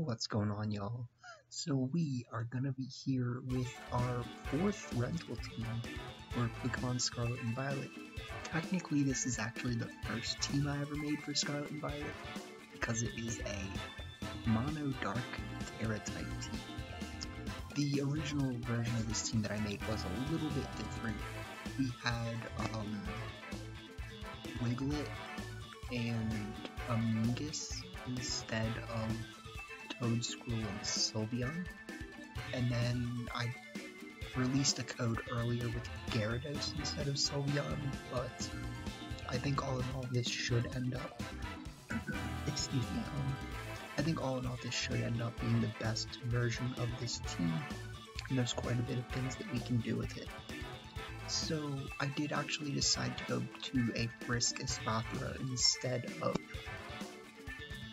What's going on, y'all? So we are gonna be here with our 4th rental team for Pokemon Scarlet and Violet. Technically, this is actually the first team I ever made for Scarlet and Violet, because it is a Mono Dark Tera type team. The original version of this team that I made was a little bit different. We had Wiglet and Amoonguss instead of Toadstool and Sylveon, and then I released a code earlier with Gyarados instead of Sylveon, but I think all in all this should end up, excuse me, I think all in all this should end up being the best version of this team, and there's quite a bit of things that we can do with it. So I did actually decide to go to a Frisk Espathra instead of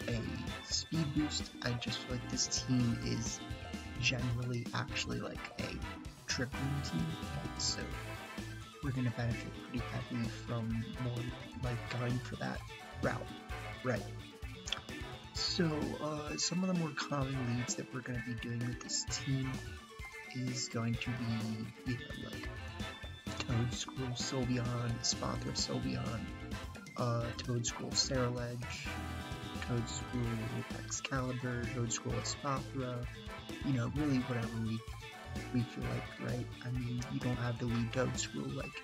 a speed boost. I just feel like this team is generally actually like a trick room team, right? So we're going to benefit pretty heavily from more like going for that route, right? So some of the more common leads that we're going to be doing with this team is going to be, you know, like Toadstool, Sylveon, Espathra, Sylveon, Toadstool, Ceruledge, Toadstool, Excalibur, Toadstool, Espathra, you know, really whatever we feel like, right? I mean, you don't have to lead Toadstool. Like,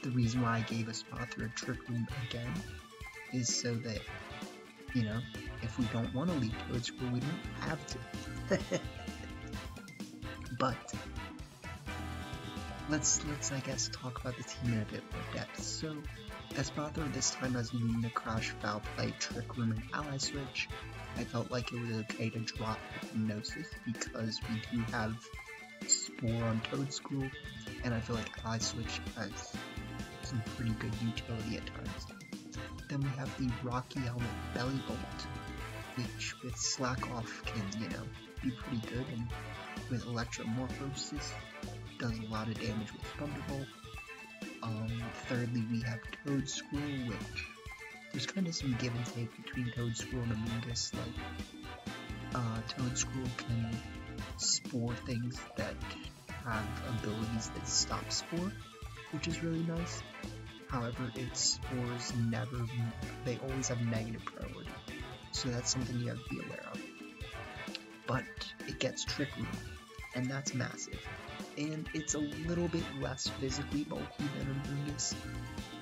the reason why I gave Espathra a Trick Room again is so that, you know, if we don't want to lead Toadstool, we don't have to. But let's I guess talk about the team in a bit more depth. So Espathra this time has Luna, Crash, Foul Play, Trick Room, and Ally Switch. I felt like it was okay to drop Hypnosis because we do have Spore on Toadstool, and I feel like Ally Switch has some pretty good utility at times. Then we have the Rocky Helmet Belly Bolt, which with Slack Off can, you know, be pretty good, and with Electromorphosis does a lot of damage with Thunderbolt. Thirdly, we have Toadstool, which there's kind of some give and take between Toadstool and Amoonguss. Like, Toadstool can spore things that have abilities that stop Spore, which is really nice. However, its spores they always have negative priority, so that's something you have to be aware of. But it gets Trick Room, and that's massive. And it's a little bit less physically bulky than Amoonguss,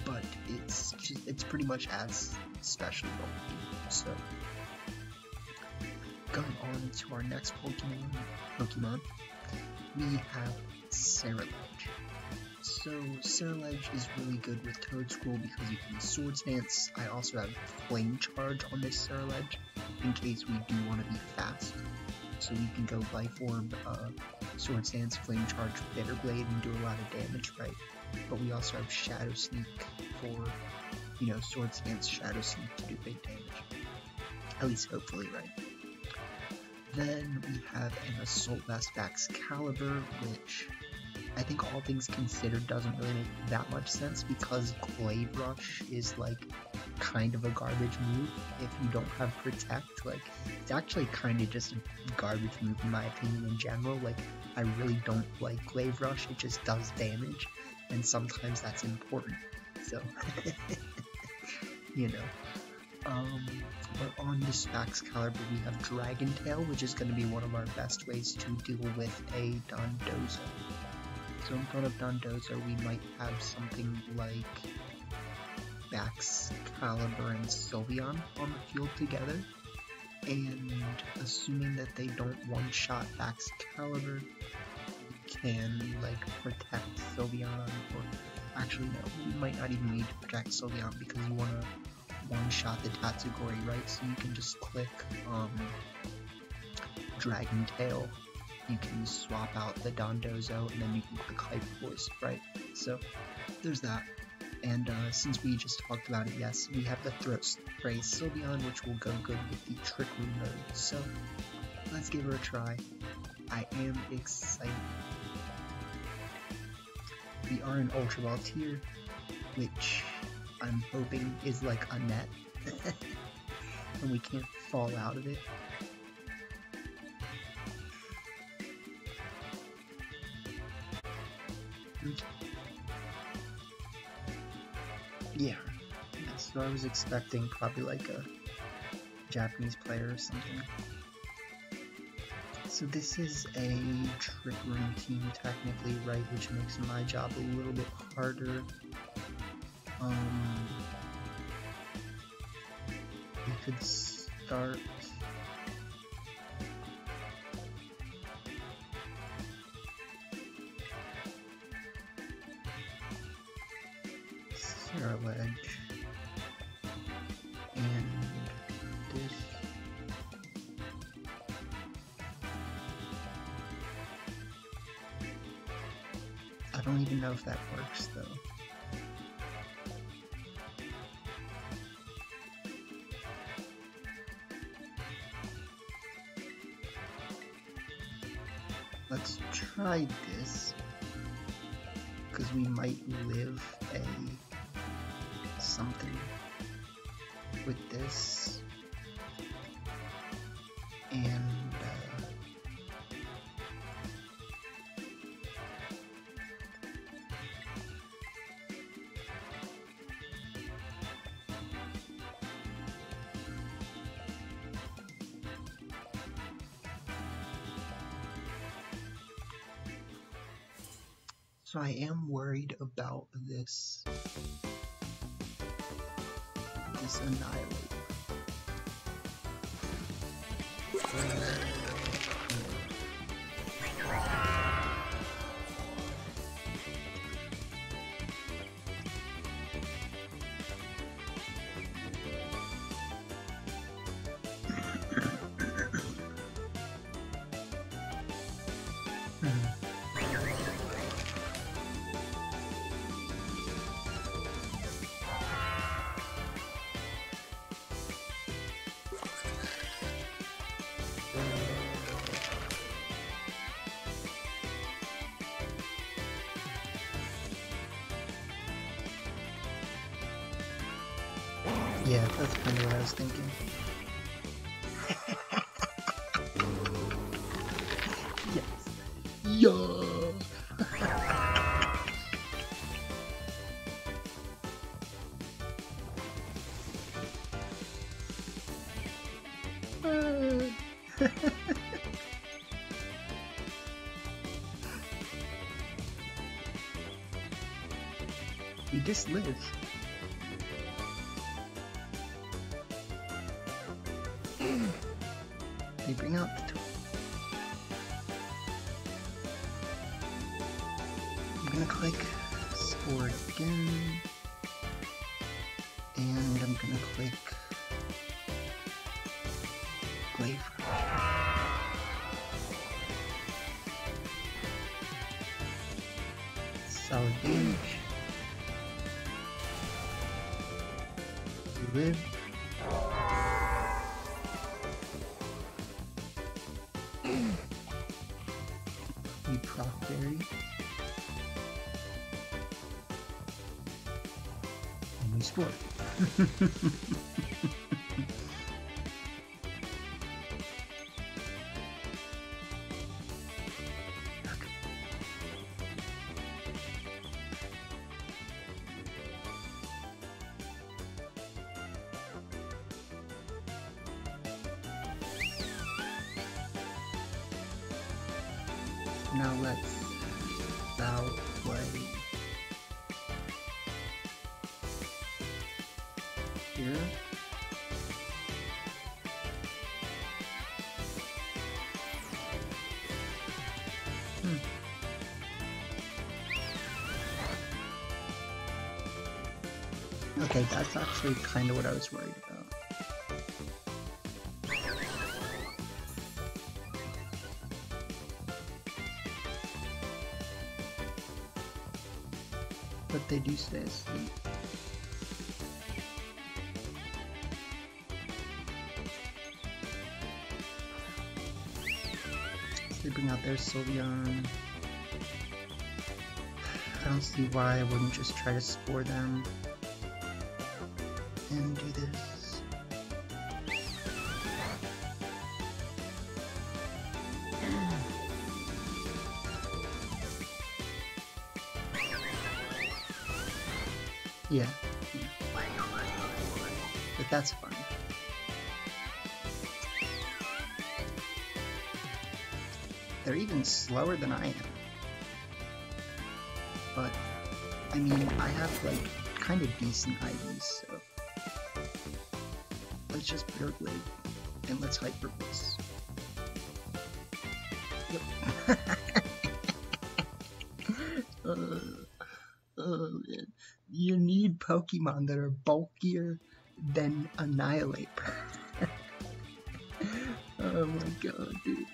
but it's pretty much as specially bulky. So, going on to our next Pokemon, we have Ceruledge. So Ceruledge is really good with Toadstool because you can Swords Dance. I also have Flame Charge on this Ceruledge in case we do want to be fast. So we can go Life Orb, Swords Dance, Flame Charge, Bitter Blade, and do a lot of damage, right? But we also have Shadow Sneak for, you know, Swords Dance, Shadow Sneak to do big damage. At least hopefully, right? Then we have an Assault Vest Excalibur, which I think all things considered doesn't really make that much sense because Glaive Rush is like kind of a garbage move if you don't have Protect. Like, it's actually kind of just a garbage move in my opinion in general. Like, I really don't like Glaive Rush, it just does damage, and sometimes that's important, so you know. But on this Excalibur we have Dragon Tail, which is going to be one of our best ways to deal with a Dondozo. So in front of Dondozo we might have something like Excalibur and Sylveon on the field together, and assuming that they don't one-shot Excalibur, we can like protect Sylveon, or actually no, we might not even need to protect Sylveon because you want to one-shot the Tatsugiri, right? So you can just click Dragon Tail, you can swap out the Dondozo, and then you can click Hyper Voice, right? So there's that. And since we just talked about it, yes, we have the Throat Spray Sylveon, which will go good with the Trick Room mode. So let's give her a try. I am excited. We are in Ultra Ball tier, which I'm hoping is like a net, and we can't fall out of it. Yeah, so I was expecting probably like a Japanese player or something. So this is a trick room team technically, right, which makes my job a little bit harder. We could start Scarlet and this. I don't even know if that works though. Let's try this, because we might live a something with this, and so I am worried about this Annihilator. Yeah, that's kind of what I was thinking. Yes. Yo. He just lives. They bring out the tool. I'm gonna click Spore again, and I'm gonna click Glaive. Solid damage. Live. We proc berry. And we score. Now let's foul play here. Okay, that's actually kind of what I was worried about. But they do stay asleep. They bring out their Sylveon. I don't see why I wouldn't just try to spore them and do this. Yeah. But that's fine. They're even slower than I am. But, I mean, I have, like, kind of decent IVs, so... Let's just put our blade, and let's Hyper Voice. Yep. Man. You need Pokemon that are bulkier than Annihilate. Oh my god, dude.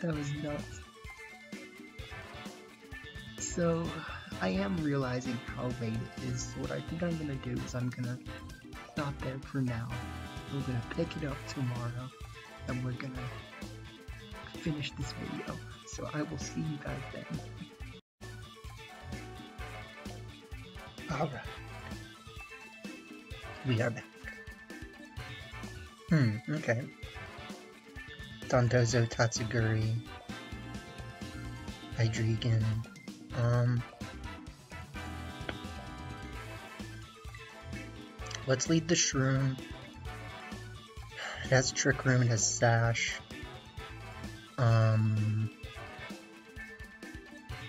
That was nuts. So, I am realizing how late it is, so what I think I'm gonna do is I'm gonna stop there for now. We're gonna pick it up tomorrow, and we're gonna finish this video. So I will see you guys then. Alright. We are back. Okay. Dondozo, Tatsugiri, Hydreigon, let's lead the Shroom. It has Trick Room, it has Sash.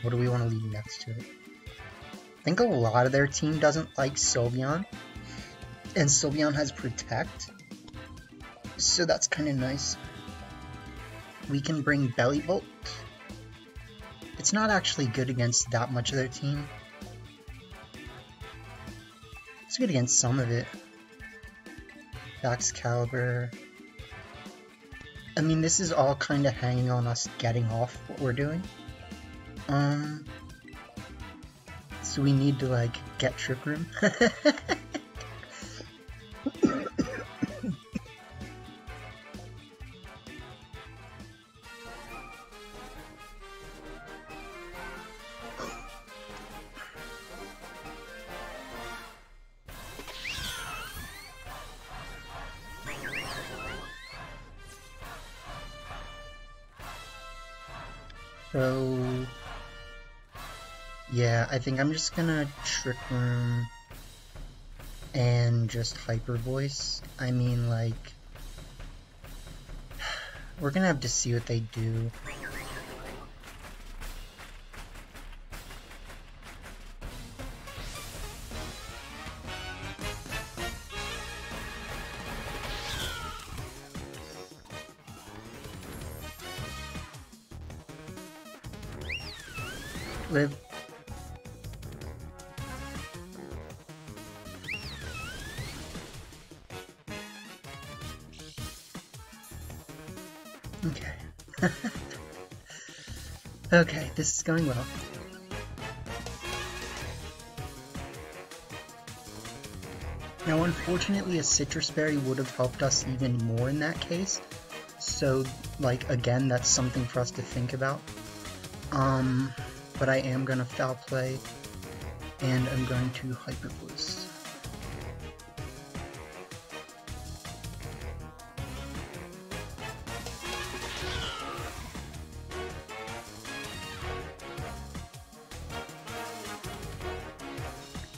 What do we want to lead next to it? I think a lot of their team doesn't like Sylveon, and Sylveon has Protect, so that's kind of nice. We can bring Bellybolt. It's not actually good against that much of their team. It's good against some of it. Excalibur. I mean, this is all kind of hanging on us getting off what we're doing. So we need to, like, get Trick Room. So, yeah, I think I'm just gonna Trick Room and just Hyper Voice. I mean, like, we're gonna have to see what they do. Live. Okay. Okay, this is going well. Now, unfortunately, a Citrus Berry would have helped us even more in that case. So, like, again, that's something for us to think about. But I am gonna Foul Play, and I'm going to Hyper Voice.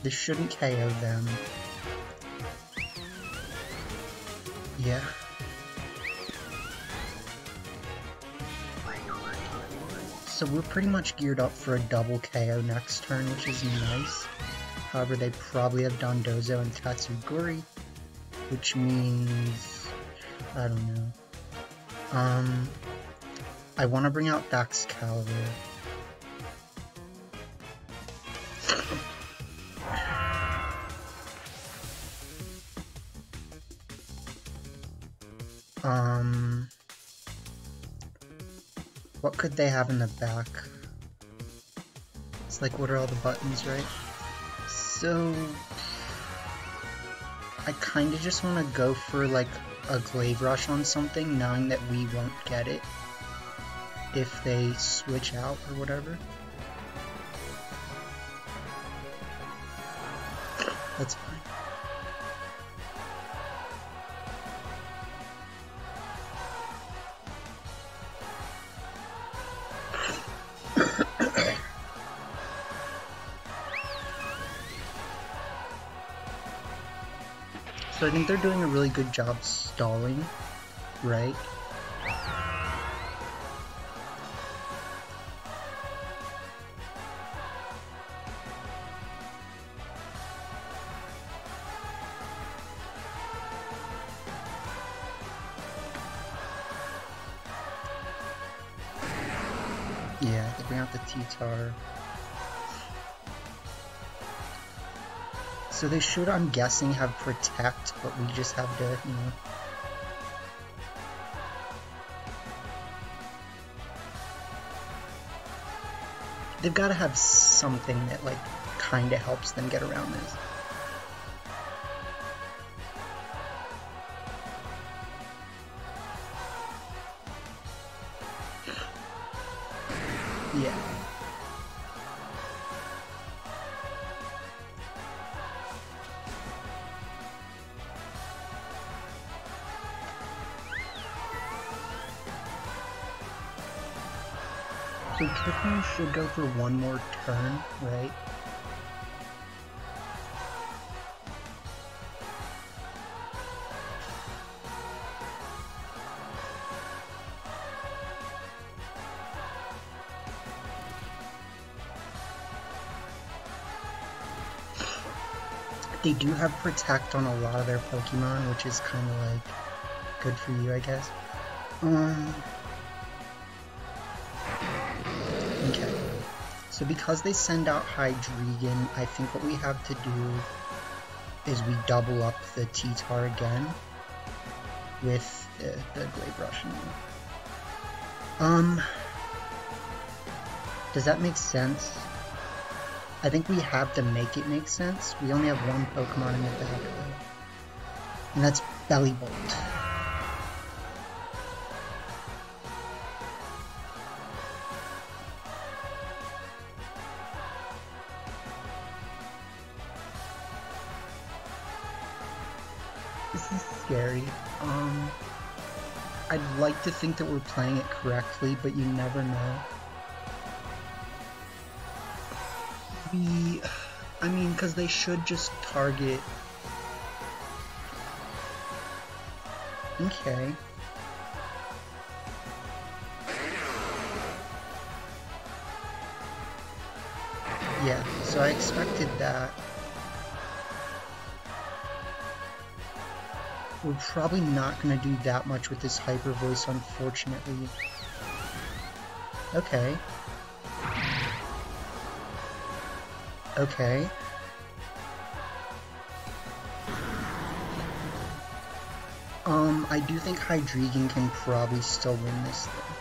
This shouldn't KO them. Yeah. So we're pretty much geared up for a double KO next turn, which is nice. However, they probably have Dondozo and Tatsugiri, which means... I don't know. I want to bring out Excalibur. What could they have in the back? It's like, what are all the buttons, right? So... I kinda just want to go for, like, a Glaive Rush on something, knowing that we won't get it if they switch out or whatever. That's fine. So I think they're doing a really good job stalling, right? Yeah, they bring out the T-Tar. So they should, I'm guessing, have Protect, but we just have to, you know... They've got to have something that, like, kind of helps them get around this. Yeah. So Kipling should go for one more turn, right? They do have Protect on a lot of their Pokemon, which is kind of like good for you, I guess. Okay. So because they send out Hydreigon, I think what we have to do is we double up the T-Tar again with the Glaive Rush. Does that make sense? I think we have to make it make sense. We only have one Pokemon in the back though. And that's Bellybolt. This is scary. I'd like to think that we're playing it correctly, but you never know. I mean, because they should just target... Okay. Yeah, so I expected that. We're probably not going to do that much with this Hyper Voice, unfortunately. Okay. Okay. I do think Hydreigon can probably still win this thing.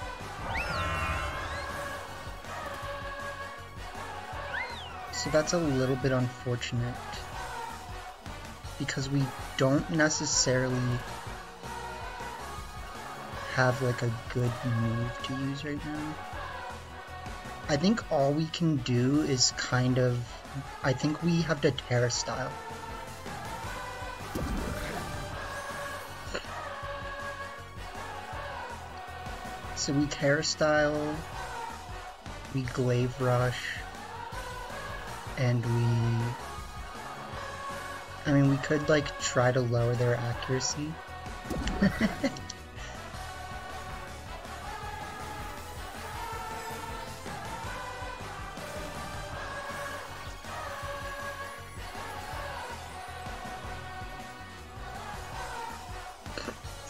So that's a little bit unfortunate, because we don't necessarily have like a good move to use right now. I think all we can do is kind of... I think we have to Terra Style. So we Terra Style, we Glaive Rush, and I mean, we could like try to lower their accuracy.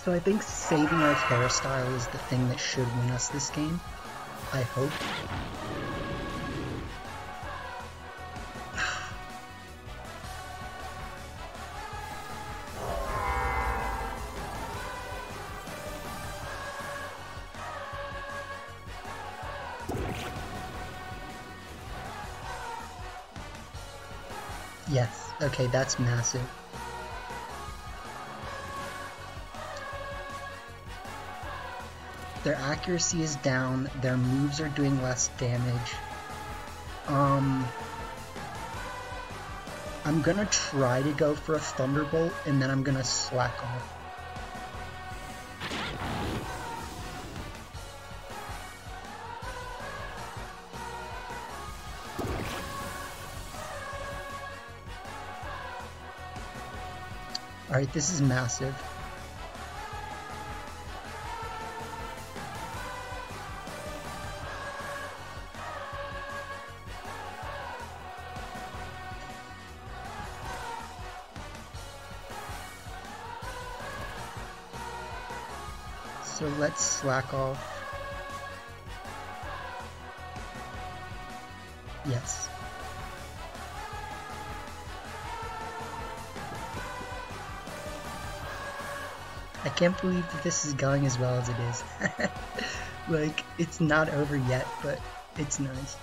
So I think saving our Terra Style is the thing that should win us this game. I hope. Yes, okay, that's massive. Their accuracy is down, their moves are doing less damage. I'm gonna try to go for a Thunderbolt, and then I'm gonna slack off. Alright, this is massive. So let's slack off. Yes. I can't believe that this is going as well as it is. Like, it's not over yet, but it's nice.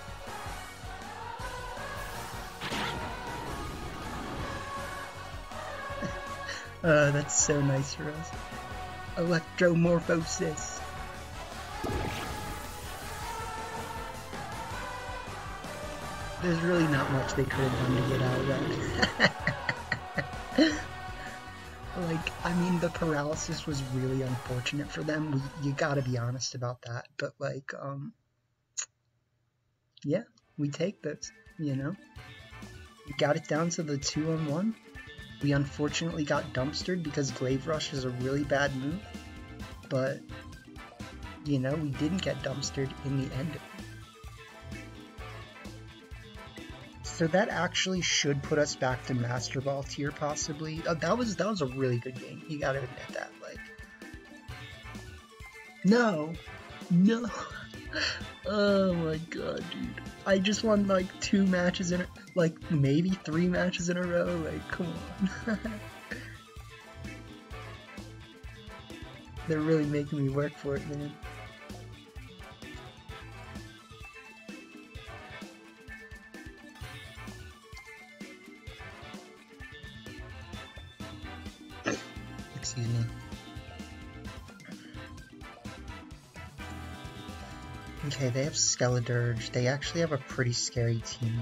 That's so nice for us. Electromorphosis. There's really not much they could have done to get out of that. Like, I mean, the paralysis was really unfortunate for them. You gotta be honest about that. But, like, yeah, we take this, you know? We got it down to the 2-on-1. We unfortunately got dumpstered because Glaive Rush is a really bad move. But, you know, we didn't get dumpstered in the end. So that actually should put us back to Master Ball tier, possibly. That was a really good game. You gotta admit that. Like, no. Oh my god, dude. I just won like 2 matches in like maybe 3 matches in a row. Like, come on. They're really making me work for it, man. Excuse me. Okay, they have Skeledirge. They actually have a pretty scary team.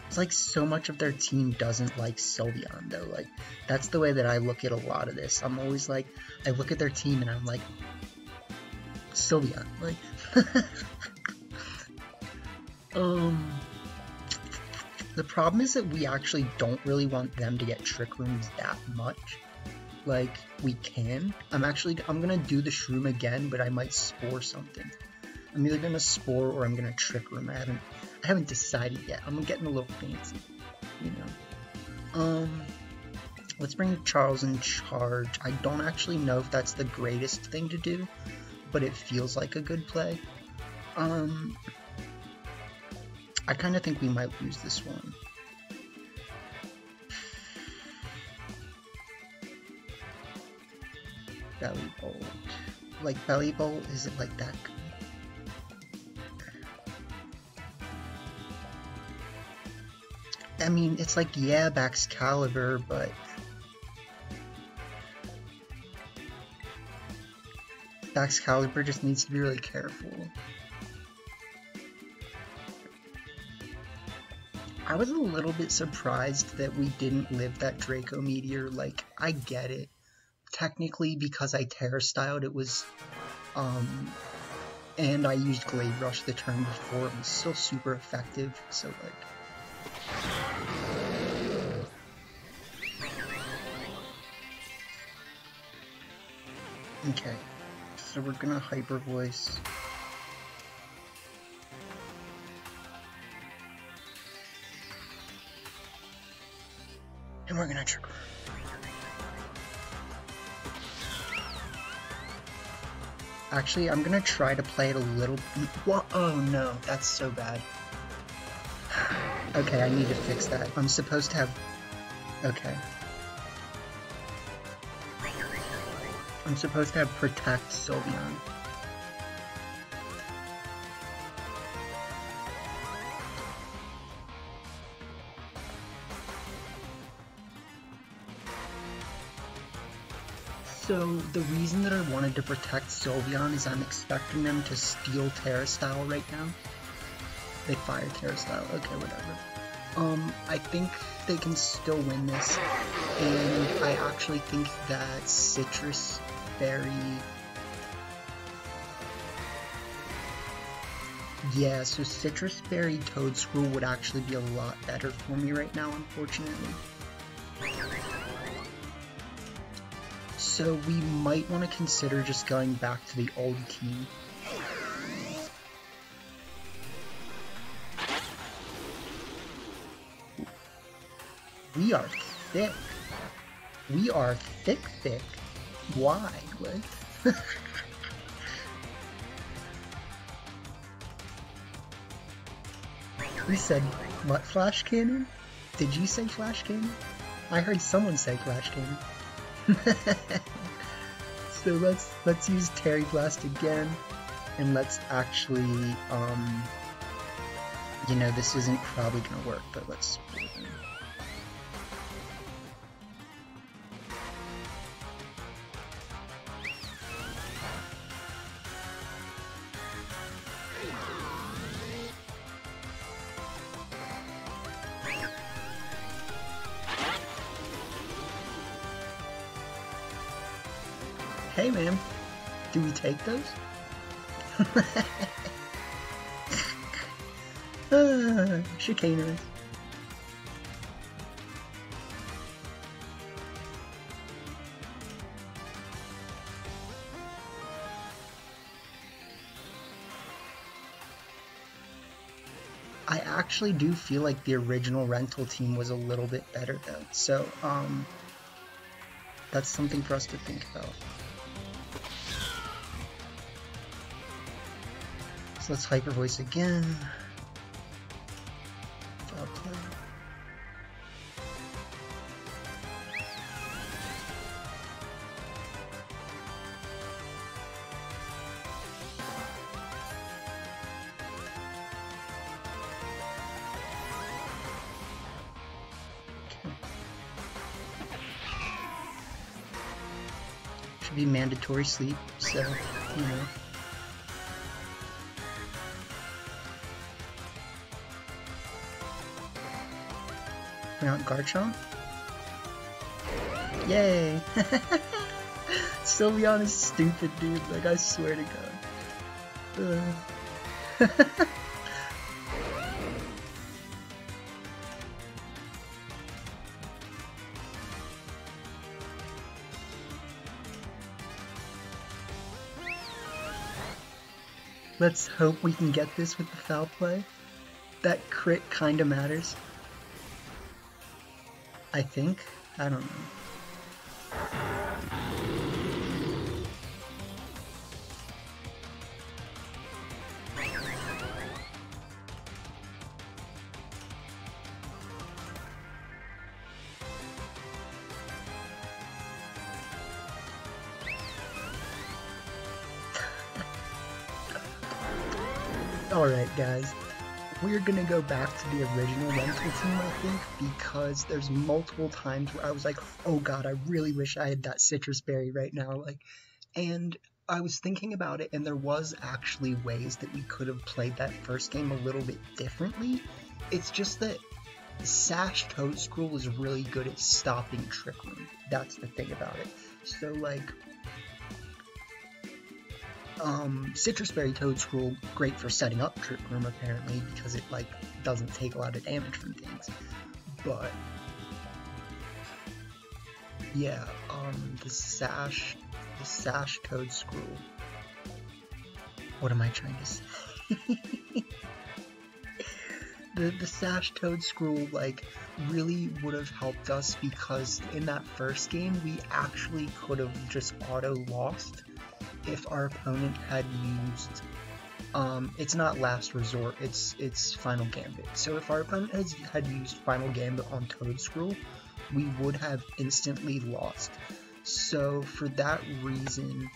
It's like so much of their team doesn't like Sylveon though. Like, that's the way that I look at a lot of this. I'm always like, I look at their team and I'm like, Sylveon. Like, the problem is that we actually don't really want them to get Trick Rooms that much. Like, we can. I'm gonna do the Shroom again, but I might Spore something. I'm either gonna Spore or I'm gonna Trick Room. I haven't decided yet. I'm getting a little fancy, you know. Let's bring Charles in charge. I don't actually know if that's the greatest thing to do, but it feels like a good play. I kind of think we might lose this one. Belly Bolt. Like, Belly Bolt, is it like that good? I mean, it's like, yeah, Baxcalibur, but Baxcalibur just needs to be really careful. I was a little bit surprised that we didn't live that Draco Meteor. Like, I get it. Technically, because I Terra Styled, it was, and I used Glaive Rush the turn before, it was still super effective, so, like, okay, so we're gonna Hyper Voice. And we're gonna Trick Room. Actually, I'm gonna try to play it a little. What? Oh no, that's so bad. Okay, I need to fix that. I'm supposed to have. Okay. I'm supposed to have Protect Sylveon. So, the reason that I wanted to protect Sylveon is I'm expecting them to steal Terra Style right now. They fire Terra Style, okay, whatever. I think they can still win this, and I actually think that Citrus Berry... Yeah, so Citrus Berry Toedscruel would actually be a lot better for me right now, unfortunately. So we might want to consider just going back to the old team. We are thick. We are thick. Why? Like... We said, what, Flash Cannon? Did you say Flash Cannon? I heard someone say Flash Cannon. So let's use Terry Blast again, and let's actually, you know, this isn't probably gonna work, but let's... Hey man, do we take those? Chicanery. I actually do feel like the original rental team was a little bit better though, so that's something for us to think about. So let's Hyper Voice again. Foul play. Okay. Should be mandatory sleep, so you know. Mount Garchomp? Yay! Sylveon is stupid, dude. Like, I swear to God. Let's hope we can get this with the foul play. That crit kinda matters. I think. I don't know. Alright guys, we're gonna go back to the original rental team, I think, because there's multiple times where I was like, oh god, I really wish I had that Citrus Berry right now, like, and I was thinking about it, and there was actually ways that we could have played that first game a little bit differently. It's just that Sash Toedscruel is really good at stopping Trick Room. That's the thing about it. So, like, Citrus Berry Toedscruel, great for setting up Trick Room apparently, because it, like, doesn't take a lot of damage from things. But, yeah, the Sash Toedscruel. What am I trying to say? The Sash Toedscruel, like, really would have helped us, because in that first game, we actually could have just auto-lost if our opponent had used, it's not Last Resort, it's Final Gambit. So if our opponent had used Final Gambit on Toedscruel, we would have instantly lost. So for that reason,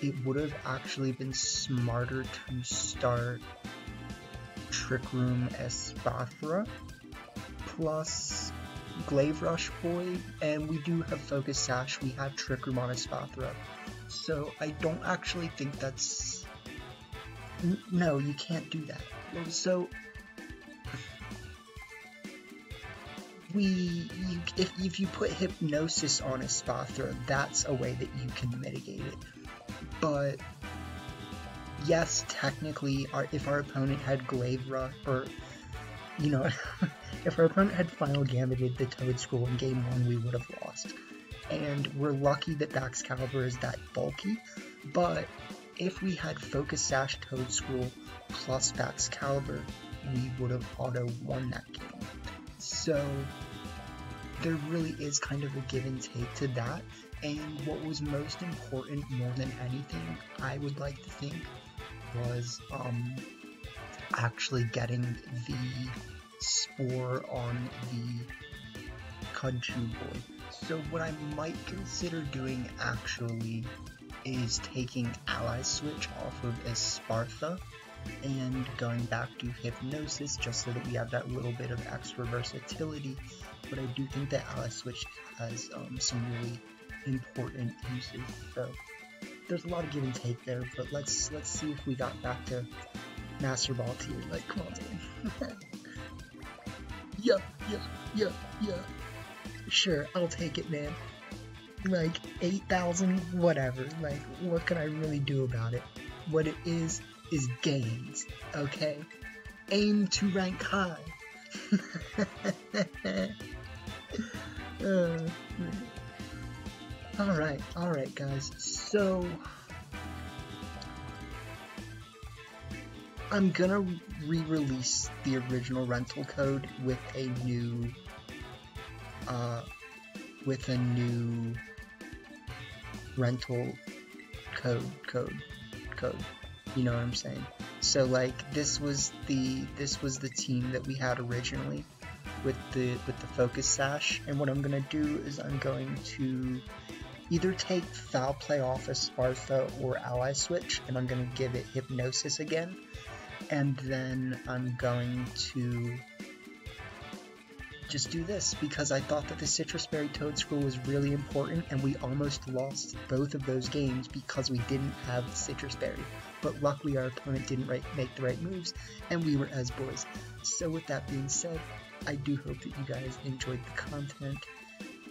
it would have actually been smarter to start Trick Room Espathra plus Glaive Rush Boy, and we do have Focus Sash, we have Trick Room on Espathra. So I don't actually think that's... No, you can't do that. So if you put Hypnosis on Espathra, that's a way that you can mitigate it. But yes, technically, if our opponent had Glavera, or, you know, if our opponent had Final Gambited the Toedscool in Game 1, we would have lost. And we're lucky that Baxcalibur is that bulky, but if we had Focus Sash Toedscool plus Baxcalibur, we would have auto-won that game. So there really is kind of a give and take to that, and what was most important more than anything, I would like to think, was actually getting the Spore on the Kunchu Boy. So what I might consider doing actually is taking Ally Switch off of Espartha and going back to Hypnosis just so that we have that little bit of extra versatility, but I do think that Ally Switch has some really important uses, so there's a lot of give and take there, but let's see if we got back to Master Ball tier. Like, come on, man. Yeah. Sure, I'll take it, man. Like, 8,000, whatever. Like, what can I really do about it? What it is gains, okay? Aim to rank high. Alright, guys. So, I'm gonna re-release the original rental code with a new rental code. You know what I'm saying? So like this was the team that we had originally with the Focus Sash, and what I'm gonna do is I'm going to either take Foul Play off Espartha or Ally Switch, and I'm gonna give it Hypnosis again, and then I'm going to just do this because I thought that the Citrus Berry Toedscool was really important, and we almost lost both of those games because we didn't have Citrus Berry. But luckily our opponent didn't make the right moves, and we were as boys. So with that being said, I do hope that you guys enjoyed the content.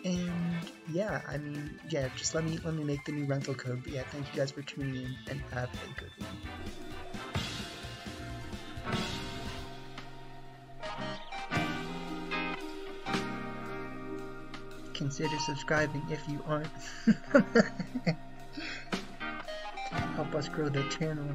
And yeah, I mean, yeah, just let me make the new rental code. But yeah, thank you guys for tuning in, and have a good one. Consider subscribing if you aren't. Help us grow the channel.